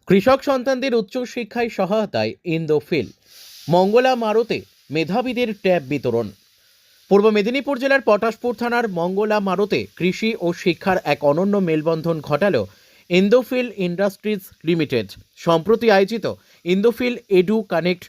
কৃষক সন্তানদের উচ্চ শিক্ষায় সহায়তায় ইন্দোফিল মঙ্গলা মারুতে মেধাবীদের ট্যাব বিতরণ। পূর্ব মেদিনীপুর জেলার পটাশপুর থানার মঙ্গলা মারুতে কৃষি ও শিক্ষার এক অনন্য মেলবন্ধন ঘটাল ইন্দোফিল ইন্ডাস্ট্রিজ লিমিটেড। সম্প্রতি আয়োজিত ইন্দোফিল এডু কানেক্ট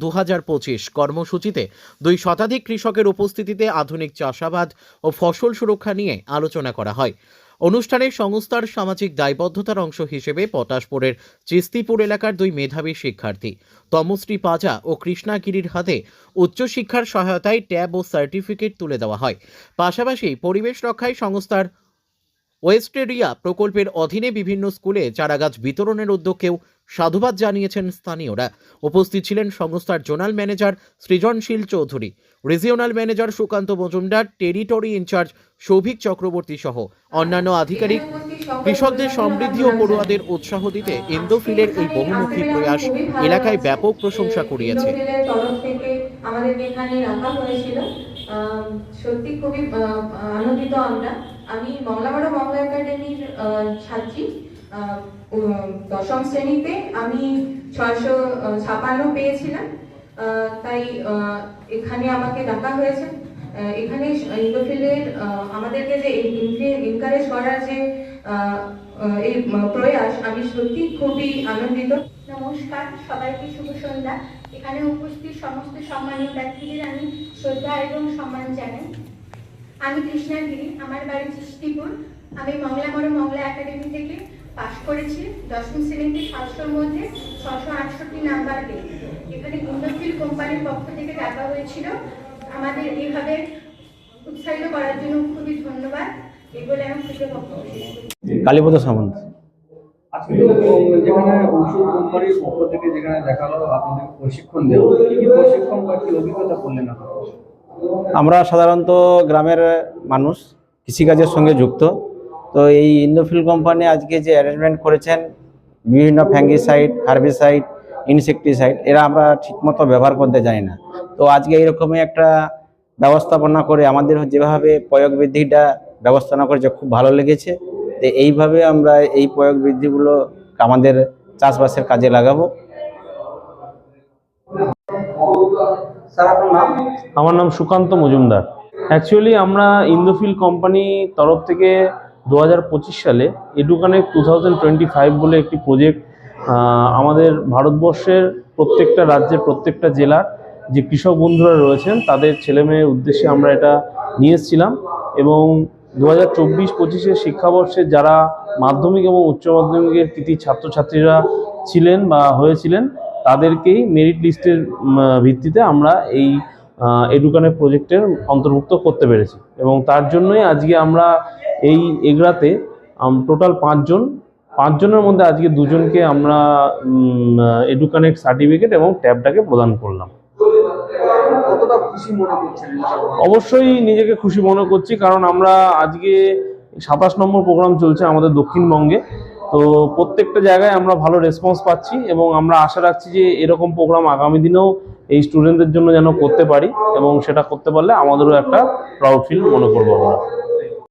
2025 কর্মসূচিতে 2 শতাধিক কৃষকের উপস্থিতিতে আধুনিক চাষাবাদ ও ফসল সুরক্ষা নিয়ে আলোচনা করা হয়। অনুষ্ঠানে সংস্থার সামাজিক দায়বদ্ধতার অংশ হিসেবে পটাশপুরের চিস্তিপুর এলাকার 2 মেধাবী শিক্ষার্থী তমশ্রী পাজা ও কৃষ্ণাগিরির হাতে উচ্চশিক্ষার সহায়তায় ট্যাব ও সার্টিফিকেট তুলে দেওয়া হয়। পাশাপাশি পরিবেশ রক্ষায় সংস্থার ওয়েস্টেরিয়া প্রকল্পের অধীনে বিভিন্ন স্কুলে চারাগাছ বিতরণের উদ্যোগকেও সাধুবাদ জানিয়েছেন স্থানীয়রা। উপস্থিত ছিলেন সংস্থার zonal manager Srijanshil Chowdhury, regional manager Sukanta Majumdar, territory in charge Souvik Chakraborty সহ অন্যান্য আধিকারিক। কৃষকদের সমৃদ্ধি ও পড়ুয়াদের উৎসাহ দিতে ইন্দোফিলের এই বহুমুখী প্রয়াস এলাকায় ব্যাপক প্রশংসা কুড়িয়েছে। সত্যি খুবই আনন্দিত আমরা। আমি মংলামারা মংলা একাডেমির ছাত্রী। দশম শ্রেণীতে আমি 656 পেয়েছিলাম, তাই এখানে আমাকে ডাকা হয়েছে। এখানে ইন্দোফিলের আমাদেরকে যে এনকারেজ করার যে এই প্রয়াস, আমি সত্যি খুবই আনন্দিত। নমস্কার, সবাইকে শুভ সন্ধ্যা। এখানে উপস্থিত সমস্ত সম্মানীয় ব্যক্তিদের আমি শ্রদ্ধা এবং সম্মান জানাই। আমি কৃষ্ণাগিরি, আমার বাড়ি চিস্তিপুর। আমি মংলা একাডেমি থেকে পাশ করেছি। দশম শ্রেণীতে 700-র মধ্যে 668 নাম্বার পেয়ে এখানে ইন্দোফিল কোম্পানির পক্ষ থেকে ডাকা হয়েছিল। আমাদের এইভাবে উৎসাহিত করার জন্য খুবই ধন্যবাদ। এই বলে আমি কৃতজ্ঞ। কালীপদ সামন্ত। আজকে যেখানে ঔষধ কোম্পানির পক্ষ থেকে যেখানে দেখা হলো আপনাদের প্রশিক্ষণ দেওয়া, কি প্রশিক্ষণ বা কি অভিজ্ঞতা করলেন আপনারা? আমরা সাধারণত গ্রামের মানুষ, কৃষিকাজের সঙ্গে যুক্ত। তো এই ইন্দোফিল কোম্পানি আজকে যে অ্যারেঞ্জমেন্ট করেছেন, বিভিন্ন ফ্যাঙ্গিসাইড, হার্বিসাইড, ইনসেকটিসাইড, এরা আমরা ঠিকমতো ব্যবহার করতে জানি না। তো আজকে এইরকমই একটা ব্যবস্থাপনা করে আমাদের যেভাবে প্রয়োগ বৃদ্ধিটা ব্যবস্থাপনা করেছে, খুব ভালো লেগেছে। তো এইভাবে আমরা এই প্রয়োগ বৃদ্ধিগুলো আমাদের চাষবাসের কাজে লাগাবো। আমার নাম সুকান্ত মজুমদার। অ্যাকচুয়ালি আমরা ইন্দোফিল কোম্পানি তরফ থেকে 2025 সালে এডুকানেক্ট 2025 বলে একটি প্রজেক্ট আমাদের ভারতবর্ষের প্রত্যেকটা রাজ্যের প্রত্যেকটা জেলার যে কৃষক বন্ধুরা রয়েছেন তাদের ছেলেমেয়ের উদ্দেশ্যে আমরা এটা নিয়ে এসেছিলাম। এবং 2024-25 শিক্ষাবর্ষে যারা মাধ্যমিক এবং উচ্চ মাধ্যমিকের কৃতি ছাত্রছাত্রীরা ছিলেন বা হয়েছিলেন, তাদেরকেই মেরিট লিস্টের ভিত্তিতে আমরা এই এডুকানেক্ট প্রজেক্টের অন্তর্ভুক্ত করতে পেরেছি। এবং তার জন্যই আজকে আমরা এই এগরাতে টোটাল 5 জনের মধ্যে আজকে 2 জনকে আমরা এডুকানেক্ট সার্টিফিকেট এবং ট্যাবটাকে প্রদান করলাম। অবশ্যই নিজেকে খুশি মনে করছি, কারণ আমরা আজকে 27 নম্বর প্রোগ্রাম চলছে আমাদের দক্ষিণবঙ্গে। তো প্রত্যেকটা জায়গায় আমরা ভালো রেসপন্স পাচ্ছি এবং আমরা আশা রাখছি যে এরকম প্রোগ্রাম আগামী দিনেও এই স্টুডেন্টদের জন্য যেন করতে পারি, এবং সেটা করতে পারলে আমাদেরও একটা প্রাউড ফিল মনে করবো আমরা।